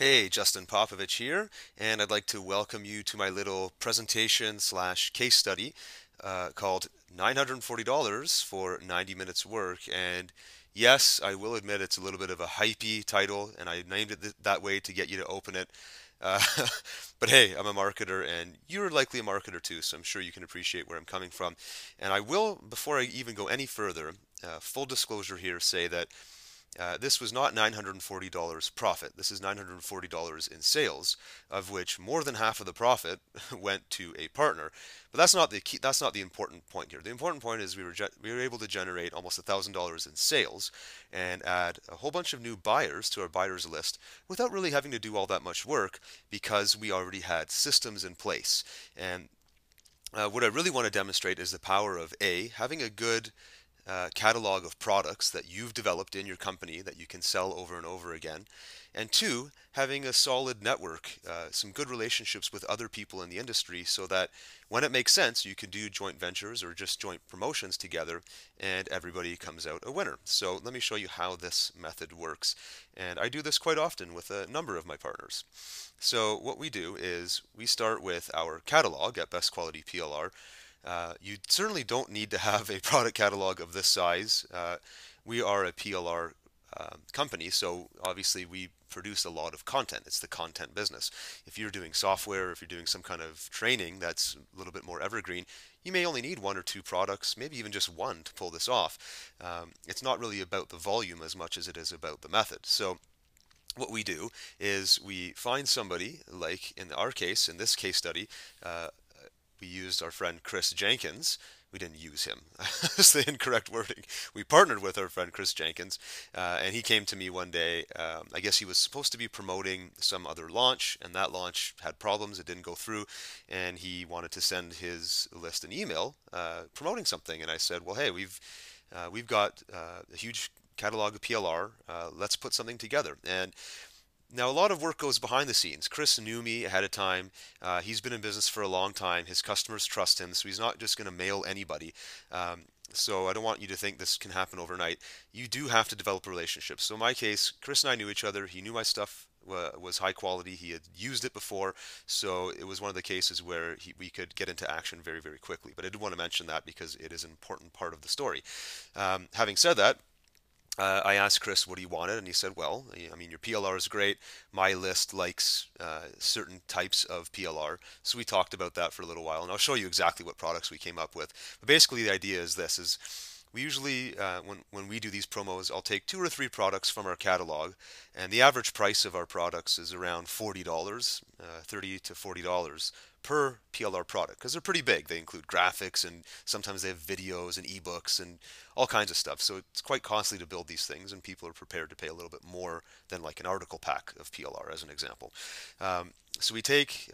Hey, Justin Popovich here, and I'd like to welcome you to my little presentation slash case study called $940 for 90 minutes work. And yes, I will admit it's a little bit of a hypey title, and I named it that way to get you to open it. Uh, but hey, I'm a marketer, and you're likely a marketer too, so I'm sure you can appreciate where I'm coming from. And I will, before I even go any further, full disclosure here, say that this was not $940 profit. This is $940 in sales, of which more than half of the profit went to a partner. But that's not the key, that's not the important point here. The important point is we were able to generate almost $1,000 in sales and add a whole bunch of new buyers to our buyers list without really having to do all that much work because we already had systems in place. And what I really want to demonstrate is the power of having a good catalog of products that you've developed in your company that you can sell over and over again. And two, having a solid network, some good relationships with other people in the industry so that when it makes sense, you can do joint ventures or just joint promotions together and everybody comes out a winner. So let me show you how this method works. And I do this quite often with a number of my partners. So what we do is we start with our catalog at Best Quality PLR. You certainly don't need to have a product catalog of this size. We are a PLR company, so obviously we produce a lot of content. It's the content business. If you're doing software, if you're doing some kind of training that's a little bit more evergreen, you may only need one or two products, maybe even just one to pull this off. It's not really about the volume as much as it is about the method. So what we do is we find somebody, like in our case, in this case study, uh, we used our friend Chris Jenkins. We didn't use him. That's the incorrect wording. We partnered with our friend Chris Jenkins, and he came to me one day. I guess he was supposed to be promoting some other launch, and that launch had problems. It didn't go through, and he wanted to send his list an email promoting something. And I said, "Well, hey, we've got a huge catalog of PLR. Let's put something together." And now, a lot of work goes behind the scenes. Chris knew me ahead of time. He's been in business for a long time. His customers trust him, so he's not just going to mail anybody. So I don't want you to think this can happen overnight. You do have to develop relationships. So in my case, Chris and I knew each other. He knew my stuff was high quality. He had used it before, so it was one of the cases where we could get into action very, very quickly. But I did want to mention that because it is an important part of the story. Having said that, I asked Chris what he wanted, and he said, "Well, I mean, your PLR is great. My list likes certain types of PLR." So we talked about that for a little while, and I'll show you exactly what products we came up with. But basically, the idea is this: is we usually, when we do these promos, I'll take two or three products from our catalog, and the average price of our products is around $40, $30 to $40 per PLR product because they're pretty big. They include graphics and sometimes they have videos and ebooks and all kinds of stuff. So it's quite costly to build these things, and people are prepared to pay a little bit more than like an article pack of PLR, as an example. So we take,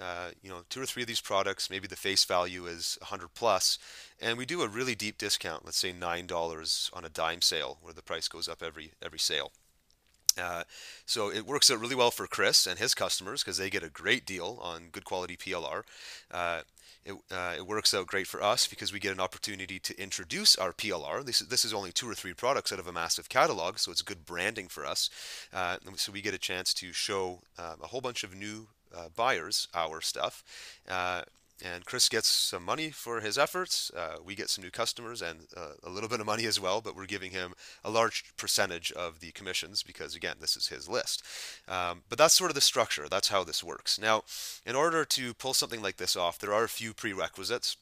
two or three of these products. Maybe the face value is 100 plus, and we do a really deep discount. Let's say $9 on a dime sale, where the price goes up every sale. Uh, so it works out really well for Chris and his customers because they get a great deal on good quality PLR. Uh, it works out great for us because we get an opportunity to introduce our PLR. This is only two or three products out of a massive catalog, so it's good branding for us. So we get a chance to show a whole bunch of new buyers our stuff. And Chris gets some money for his efforts. We get some new customers and a little bit of money as well, but we're giving him a large percentage of the commissions because, again, this is his list. But that's sort of the structure. That's how this works. Now, in order to pull something like this off, there are a few prerequisites.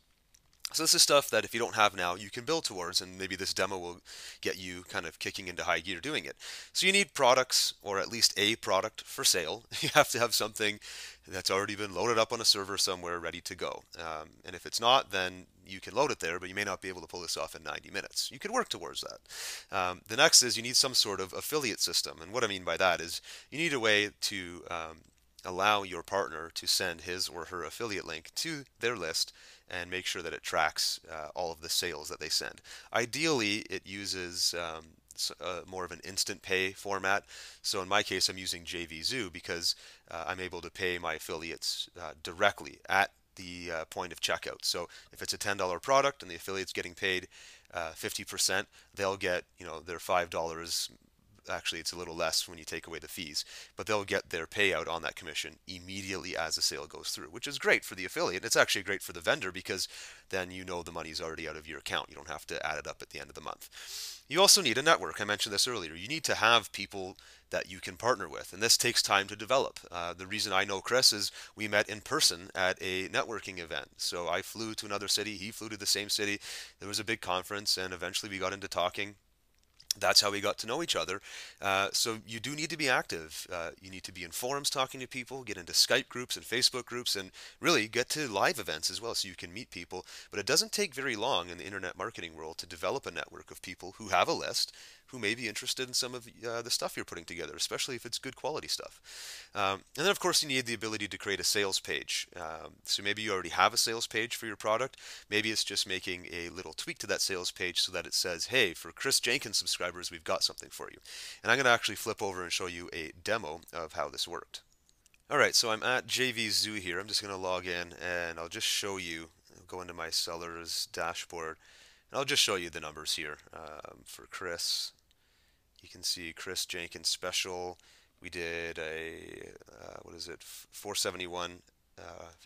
So this is stuff that if you don't have now, you can build towards, and maybe this demo will get you kind of kicking into high gear doing it. So you need products, or at least a product for sale. You have to have something that's already been loaded up on a server somewhere ready to go. And if it's not, then you can load it there, but you may not be able to pull this off in 90 minutes. You could work towards that. The next is you need some sort of affiliate system. And what I mean by that is you need a way to allow your partner to send his or her affiliate link to their list and make sure that it tracks all of the sales that they send. Ideally, it uses more of an instant pay format. So in my case, I'm using JVZoo because I'm able to pay my affiliates directly at the point of checkout. So if it's a $10 product and the affiliate's getting paid 50%, they'll get their $5 actually it's a little less when you take away the fees, but they'll get their payout on that commission immediately as the sale goes through, which is great for the affiliate. It's actually great for the vendor because then you know the money's already out of your account. You don't have to add it up at the end of the month. You also need a network. I mentioned this earlier. You need to have people that you can partner with, and this takes time to develop. The reason I know Chris is we met in person at a networking event. So I flew to another city, he flew to the same city. There was a big conference, and eventually we got into talking. That's how we got to know each other. So you do need to be active. You need to be in forums talking to people, get into Skype groups and Facebook groups, and really get to live events as well so you can meet people. But it doesn't take very long in the internet marketing world to develop a network of people who have a list, who may be interested in some of the stuff you're putting together, especially if it's good quality stuff. And then, of course, you need the ability to create a sales page. So maybe you already have a sales page for your product. Maybe it's just making a little tweak to that sales page so that it says, hey, for Chris Jenkins subscribers, we've got something for you. And I'm going to actually flip over and show you a demo of how this worked. All right, so I'm at JVZoo here. I'm just going to log in and I'll just show you, I'll go into my seller's dashboard, and I'll just show you the numbers here. For Chris, you can see Chris Jenkins special. We did a, what is it, 471,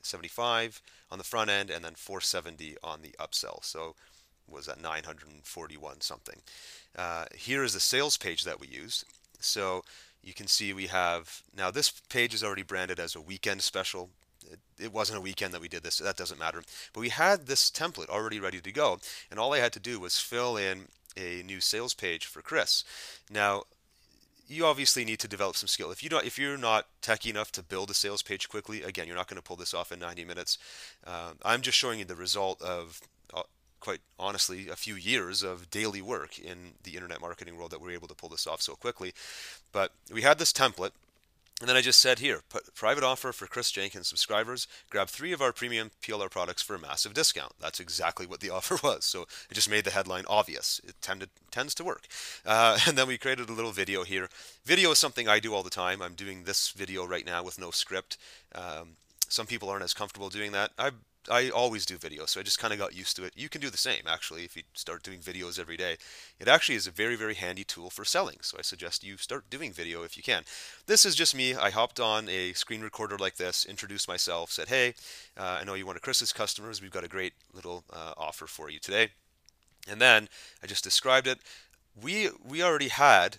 75 on the front end, and then 470 on the upsell. So was that 941 something. Here is the sales page that we used. So you can see we have, now this page is already branded as a weekend special. It wasn't a weekend that we did this, so that doesn't matter. But we had this template already ready to go, and all I had to do was fill in a new sales page for Chris. Now, you obviously need to develop some skill. If you're not techy enough to build a sales page quickly, again, you're not going to pull this off in 90 minutes. I'm just showing you the result of, quite honestly, a few years of daily work in the internet marketing world that we're able to pull this off so quickly. But we had this template. And then I just said here, private offer for Chris Jenkins subscribers, grab 3 of our premium PLR products for a massive discount. That's exactly what the offer was. So it just made the headline obvious. It tends to work. And then we created a little video here. Video is something I do all the time. I'm doing this video right now with no script. Some people aren't as comfortable doing that. I always do videos, so I just kind of got used to it. You can do the same, actually, if you start doing videos every day. It actually is a very, very handy tool for selling, so I suggest you start doing video if you can. This is just me. I hopped on a screen recorder like this, introduced myself, said, hey, I know you're one of Chris's customers. We've got a great little offer for you today. And then I just described it. We already had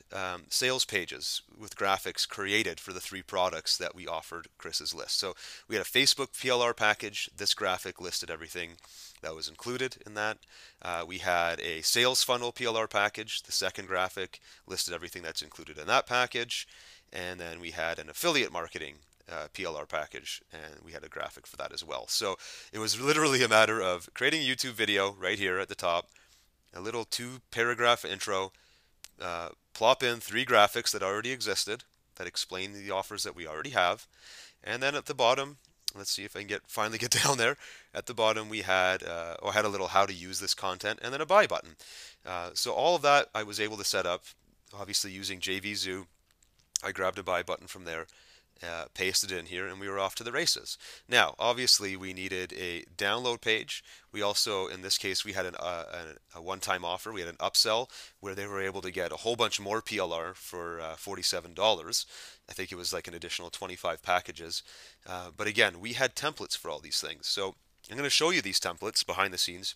sales pages with graphics created for the 3 products that we offered Chris's list. So we had a Facebook PLR package. This graphic listed everything that was included in that. We had a sales funnel PLR package. The second graphic listed everything that's included in that package. And then we had an affiliate marketing PLR package, and we had a graphic for that as well. So it was literally a matter of creating a YouTube video right here at the top, a little 2-paragraph intro, plop in 3 graphics that already existed that explain the offers that we already have, and then at the bottom, let's see if I can finally get down there. At the bottom, we had had a little how to use this content, and then a buy button. So all of that I was able to set up, obviously using JVZoo. I grabbed a buy button from there, pasted in here, and we were off to the races. Now, obviously, we needed a download page. We also, in this case, we had a one-time offer. We had an upsell where they were able to get a whole bunch more PLR for $47. I think it was like an additional 25 packages. But again, we had templates for all these things. So I'm going to show you these templates behind the scenes.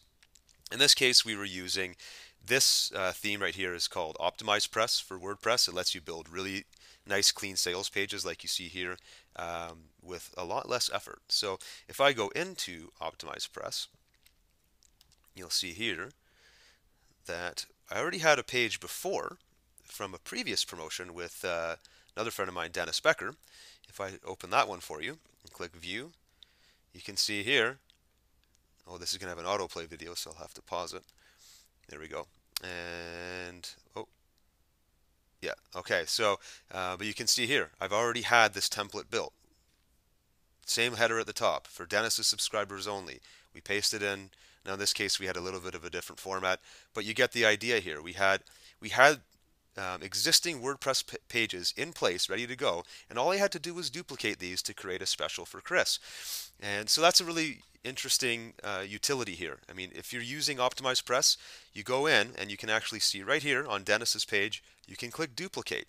In this case, we were using this theme right here is called OptimizePress for WordPress. It lets you build really nice clean sales pages like you see here with a lot less effort. So if I go into OptimizePress, you'll see here that I already had a page before from a previous promotion with another friend of mine, Dennis Becker. If I open that one for you and click view, you can see here, oh, this is going to have an autoplay video, so I'll have to pause it. There we go. And, oh, yeah, okay, so, but you can see here, I've already had this template built. Same header at the top, for Dennis's subscribers only. We pasted in, now in this case we had a little bit of a different format, but you get the idea here. We had existing WordPress pages in place, ready to go, and all I had to do was duplicate these to create a special for Chris. And so that's a really interesting utility here. I mean, if you're using OptimizePress, you go in and you can actually see right here on Dennis's page, you can click duplicate.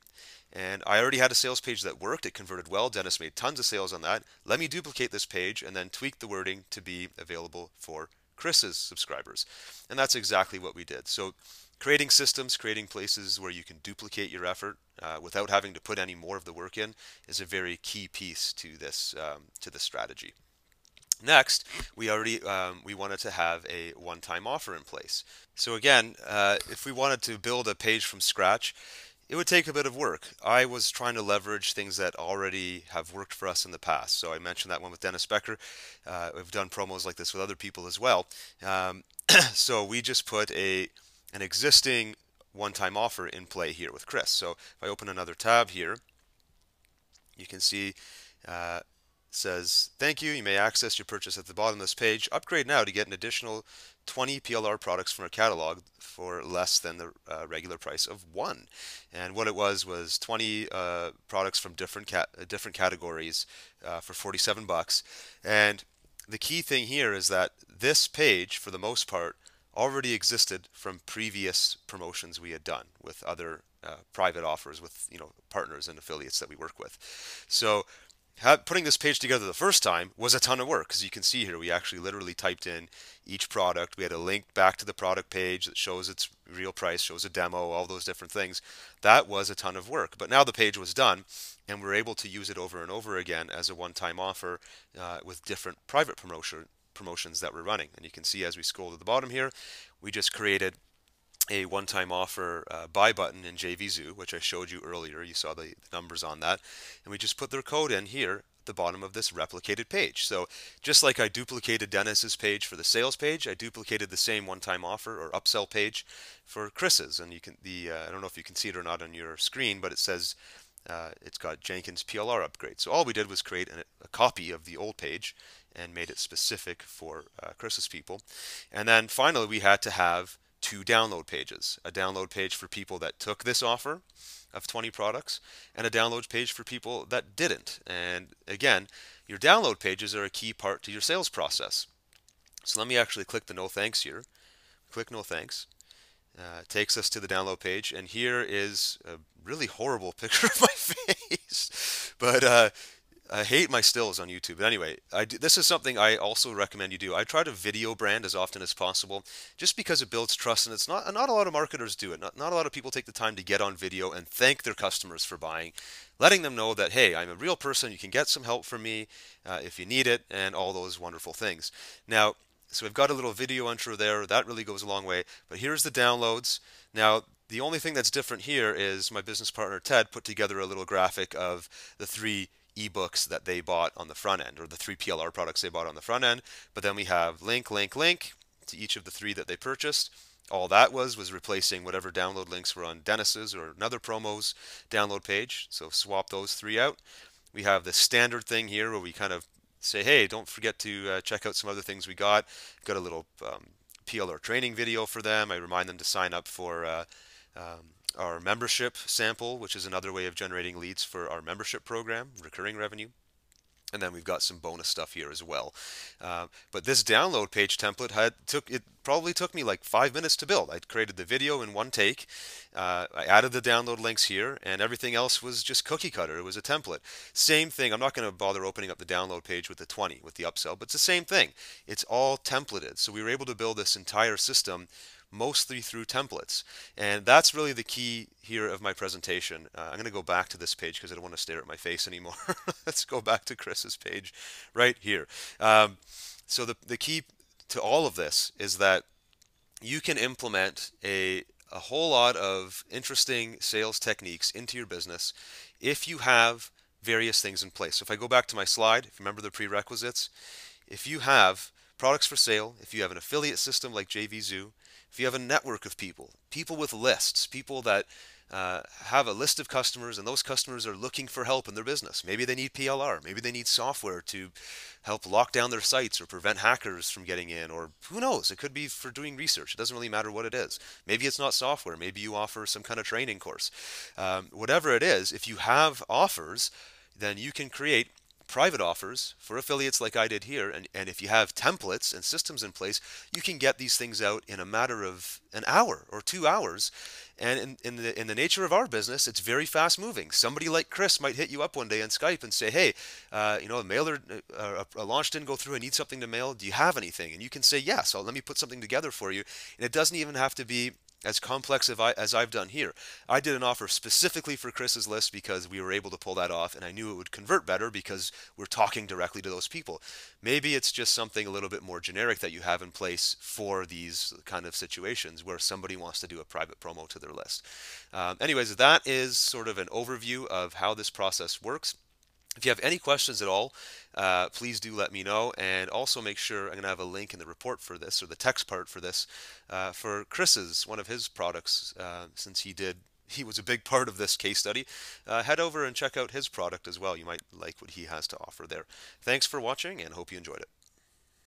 And I already had a sales page that worked. It converted well. Dennis made tons of sales on that. Let me duplicate this page and then tweak the wording to be available for Chris's subscribers. And that's exactly what we did. So creating systems, creating places where you can duplicate your effort without having to put any more of the work in is a very key piece to this strategy. Next, we wanted to have a one-time offer in place. So again, if we wanted to build a page from scratch, it would take a bit of work. I was trying to leverage things that already have worked for us in the past. So I mentioned that one with Dennis Becker. We've done promos like this with other people as well. So we just put an existing one-time offer in play here with Chris. So if I open another tab here, you can see says, thank you, you may access your purchase at the bottom of this page. Upgrade now to get an additional 20 PLR products from our catalog for less than the regular price of one. And what it was 20 products from different categories for 47 bucks. And the key thing here is that this page, for the most part, already existed from previous promotions we had done with other private offers with partners and affiliates that we work with. So putting this page together the first time was a ton of work, because you can see here we actually literally typed in each product. We had a link back to the product page that shows its real price, shows a demo, all those different things. That was a ton of work, but now the page was done and we're able to use it over and over again as a one-time offer with different private promotions that we're running. And you can see as we scroll to the bottom here, we just created a one-time offer buy button in JVZoo, which I showed you earlier. You saw the numbers on that. And we just put their code in here at the bottom of this replicated page. So just like I duplicated Dennis's page for the sales page, I duplicated the same one-time offer or upsell page for Chris's. And you can I don't know if you can see it or not on your screen, but it says it's got Jenkins PLR upgrade. So all we did was create a copy of the old page and made it specific for Chris's people. And then finally we had to have two download pages, a download page for people that took this offer of 20 products and a download page for people that didn't. And again, your download pages are a key part to your sales process. So let me actually click the no thanks here. Click no thanks. Takes us to the download page, and here is a really horrible picture of my face. But I hate my stills on YouTube. But anyway, this is something I also recommend you do. I try to video brand as often as possible just because it builds trust, and it's not a lot of marketers do it. Not a lot of people take the time to get on video and thank their customers for buying, letting them know that, hey, I'm a real person, you can get some help from me if you need it, and all those wonderful things. Now, so we've got a little video intro there. That really goes a long way. But here's the downloads. Now, the only thing that's different here is my business partner, Ted, put together a little graphic of the three ebooks that they bought on the front end, or the three PLR products they bought on the front end. But then we have link, link, link to each of the three that they purchased. All that was replacing whatever download links were on Dennis's or another promo's download page. So swap those three out. We have the standard thing here where we kind of say, hey, don't forget to check out some other things we got. Got a little PLR training video for them. I remind them to sign up for our membership sample, which is another way of generating leads for our membership program, recurring revenue. And then we've got some bonus stuff here as well. But this download page template probably took me like 5 minutes to build. I created the video in one take. I added the download links here, and everything else was just cookie cutter. It was a template. Same thing. I'm not going to bother opening up the download page with the 20 with the upsell, but it's the same thing. It's all templated. So we were able to build this entire system mostly through templates. And that's really the key here of my presentation. I'm going to go back to this page because I don't want to stare at my face anymore. Let's go back to Chris's page right here. So the key to all of this is that you can implement a whole lot of interesting sales techniques into your business if you have various things in place. So if I go back to my slide, if you remember the prerequisites, if you have products for sale, if you have an affiliate system like JVZoo, if you have a network of people with lists, people that have a list of customers, and those customers are looking for help in their business. Maybe they need PLR, maybe they need software to help lock down their sites or prevent hackers from getting in, or who knows, it could be for doing research. It doesn't really matter what it is. Maybe it's not software, maybe you offer some kind of training course. Whatever it is, if you have offers, then you can create private offers for affiliates like I did here. And if you have templates and systems in place, you can get these things out in a matter of an hour or 2 hours. And in the nature of our business, it's very fast moving. Somebody like Chris might hit you up one day on Skype and say, hey, a mailer, a launch didn't go through. I need something to mail. Do you have anything? And you can say, yes, so let me put something together for you. And it doesn't even have to be as complex as I've done here. I did an offer specifically for Chris's list because we were able to pull that off, and I knew it would convert better because we're talking directly to those people. Maybe it's just something a little bit more generic that you have in place for these kind of situations where somebody wants to do a private promo to their list. Anyways, that is sort of an overview of how this process works. If you have any questions at all, please do let me know. And also make sure, I'm going to have a link in the report for this, or the text part for this, for Chris's, one of his products, since he was a big part of this case study. Head over and check out his product as well. You might like what he has to offer there. Thanks for watching, and hope you enjoyed it.